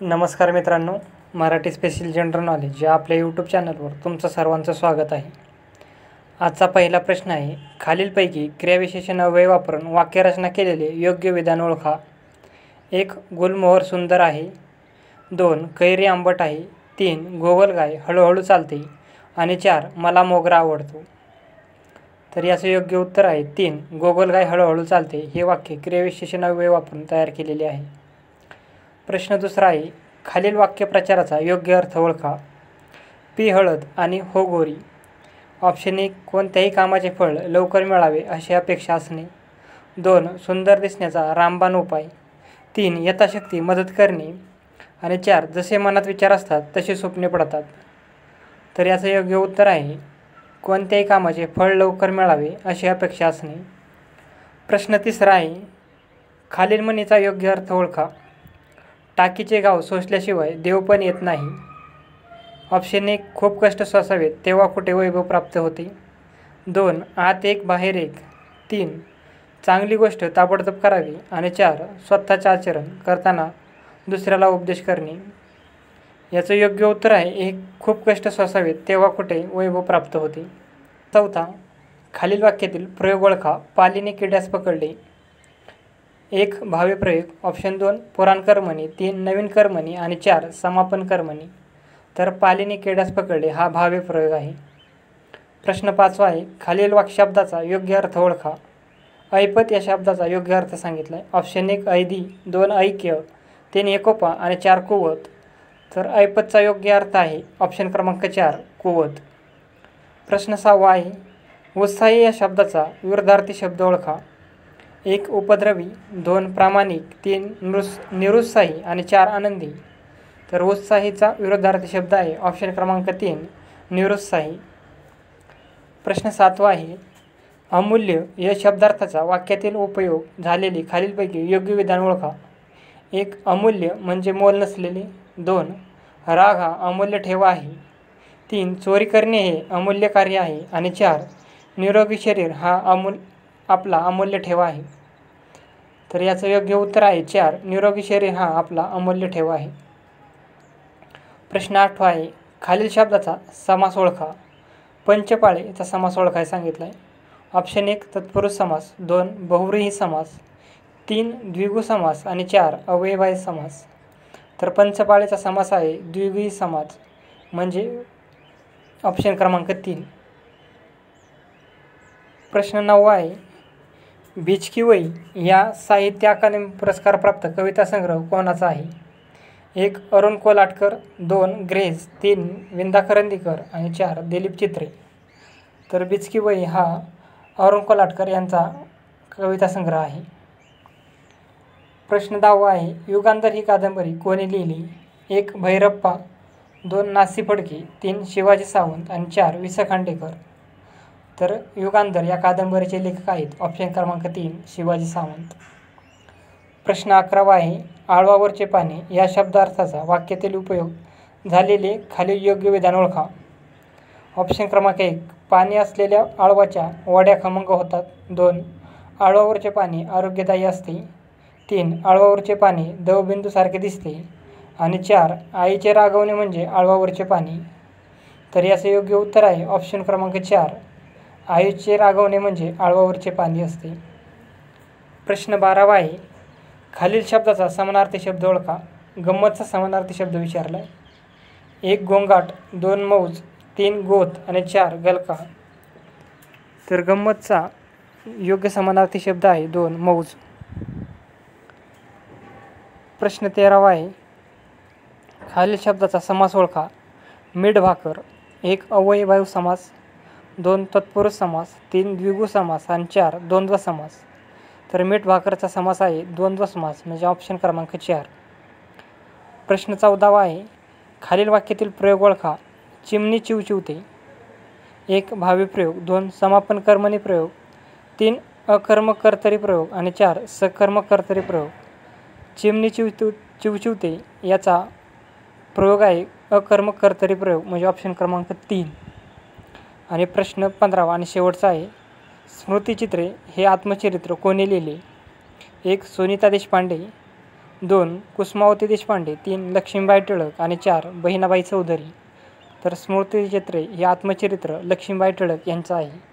नमस्कार मित्रांनो, Marathi special general knowledge या आपल्या यूट्यूब चॅनलवर तुमचं सर्वांचं स्वागत आहे. आजचा पहिला प्रश्न आहे, खालीलपैकी क्रियाविशेषण अव्यय वापरून वाक्यरचना केलेले योग्य विधान ओळखा. 1. गुलमोहर सुंदर आहे. 2. कैरी आंबट आहे. 3. गोगलगाय हळूहळू चालते. आणि 4. मला मोगरा आवडतो. तर याचं योग्य उत्तर आहे 3. गोगलगाय हळूहळू चालते. हे वाक्य क्रियाविशेषण अव्यय वापरून तयार केलेले आहे. प्रश्न दुसरा आहे, खालील वाक्यप्रचाराचा योग्य अर्थ ओळखा. पी हळद आणि हो गोरी. ऑप्शन 1. कोणत्याही कामाचे फळ लवकर मिळावे अशी अपेक्षा असणे. 2. सुंदर दिसण्याचा रामबाण उपाय. 3. यथाशक्ती मदत करणे. आणि 4. जसे मनात विचार असतात तसे स्वप्ने पडतात. तर याचं योग्य उत्तर आहे कोणत्याही कामाचे फळ लवकर मिळावे अशी अपेक्षा असणे. प्रश्न तिसरा आहे, खालील म्हणीचा योग्य अर्थ ओळखा. टाकीचे गाव सोसल्याशिवाय देव पण येत नाही. ऑप्शन 1. खूप कष्ट सोसावेत तेव्हा कुठे वैभव प्राप्त होते. 2. आत एक बाहेर एक. 3. चांगली गोष्ट ताबडतोब करावी. आणि 4. स्वतःचे आचरण करताना दुसऱ्याला उपदेश करणे. याचं योग्य उत्तर आहे 1. खूप कष्ट सोसावेत तेव्हा कुठे वैभव प्राप्त होते. 4. खालील वाक्यातील प्रयोग ओळखा. पालीने किड्यास पकडले. 1. भावी प्रयोग. ऑप्शन 2. पुराण कर्मणी. 3. नवीन कर्मणी. आणि 4. समापन कर्मणी. तर पालीने किड्यास पकडले हा भावी प्रयोग आहे. प्रश्न 5 आहे, खालील शब्दाचा योग्य अर्थ ओळखा. ऐपत या शब्दाचा योग्य अर्थ सांगितला आहे. ऑप्शन 1. ऐदी. 2. ऐक्य. 3. एकोपा. आणि 4. कुवत. तर ऐपतचा योग्य अर्थ आहे ऑप्शन क्रमांक 4. कुवत. प्रश्न 6 आहे, उत्साही या शब्दाचा विरुद्धार्थी शब्द ओळखा. 1. उपद्रवी. 2. प्रामाणिक. 3. निरुत्साही. आणि 4. आनंदी. तर उत्साहीचा विरुद्धार्थी शब्द आहे ऑप्शन क्रमांक 3. निरुत्साही. प्रश्न 7 आहे, अमूल्य या शब्दार्थाचा वाक्यातील उपयोग झालेली खालीलपैकी योग्य विधान ओळखा. 1. अमूल्य म्हणजे मोल नसलेले. 2. राग हा अमूल्य ठेवा आहे. 3. चोरी करणे हे अमूल्य कार्य आहे. आणि 4. निरोगी शरीर हा आपला अमूल्य ठेवा आहे. तर याचं योग्य उत्तर आहे 4. निरोगी शरीर हा आपला अमूल्य ठेवा आहे. प्रश्न 8 आहे, खालील शब्दाचा समास ओळखा. पंचपाळेचा समास ओळखाय सांगितला आहे. ऑप्शन 1. तत्पुरुष समास. 2. बहुव्रीही समास. 3. द्विगु समास. आणि 4. अव्ययभावी समास. तर पंचपाळेचा समास आहे द्विगुही समास म्हणजे ऑप्शन क्रमांक 3. प्रश्न 9 आहे, भिचकी वही या साहित्य अकादमी पुरस्कार प्राप्त कविता संग्रह कोणाचा आहे. 1. अरुण कोल्हटकर. 2. ग्रेस. 3. विंदा करंदीकर. आणि 4. दिलीप चित्रे. तर भिचकी वही हा अरुण कोल्हटकर यांचा कविता संग्रह आहे. प्रश्न 10 आहे, युगांतर ही कादंबरी कोणी लिहिली. 1. भैरप्पा. 2. नासी फडके. 3. शिवाजी सावंत. आणि 4. वि. स. खांडेकर. तर युगांतर या कादंबरीचे लेखक आहेत ऑप्शन क्रमांक 3. शिवाजी सावंत. प्रश्न 11 आहे, आळवावरचे पाणी या शब्दार्थाचा वाक्यातील उपयोग झालेले खालील योग्य विधान ओळखा. ऑप्शन क्रमांक 1. पाणी असलेल्या आळवाच्या वड्या खमंग होतात. 2. आळवावरचे पाणी आरोग्यदायी असते. 3. आळवावरचे पाणी दवबिंदूसारखे दिसते. आणि 4. आईचे रागवणे म्हणजे आळवावरचे पाणी. तर याचे योग्य उत्तर आहे ऑप्शन क्रमांक 4. आईचे रागवणे म्हणजे आळवावरचे पाणी असते. प्रश्न 12 आहे, खालील शब्दाचा समानार्थी शब्द ओळखा. गंमतचा समानार्थी शब्द विचारला आहे. 1. गोंगाट. 2. मौज. 3. गोत. आणि 4. गलका. तर गंमतचा योग्य समानार्थी शब्द आहे 2. मौज. प्रश्न 13 आहे, खालील शब्दाचा समास ओळखा. मीठ भाकर. 1. अव्ययभावी समास. 2. तत्पुरुष समास. 3. द्विगु समास. आणि 4. द्वंद्व समास. तर मीठ भाकरचा समास आहे द्वंद्व समास म्हणजे ऑप्शन क्रमांक 4. प्रश्न 14 आहे, खालील वाक्यातील प्रयोग ओळखा. चिमणी चिवचिवते. 1. भावी प्रयोग. 2. समापन कर्मणी प्रयोग. 3. अकर्मक कर्तरी प्रयोग. आणि 4. सकर्मक कर्तरी प्रयोग. चिमणी चिवचिवते याचा प्रयोग आहे अकर्मक कर्तरी प्रयोग म्हणजे ऑप्शन क्रमांक 3. आणि प्रश्न 15 आणि शेवटचा आहे, स्मृतिचित्रे हे आत्मचरित्र कोणी लिहिले. 1. सुनीता देशपांडे. 2. कुसुमावती देशपांडे. 3. लक्ष्मीबाई टिळक. आणि 4. बहिणाबाई चौधरी. तर स्मृतिचित्रे हे आत्मचरित्र लक्ष्मीबाई टिळक यांचं आहे.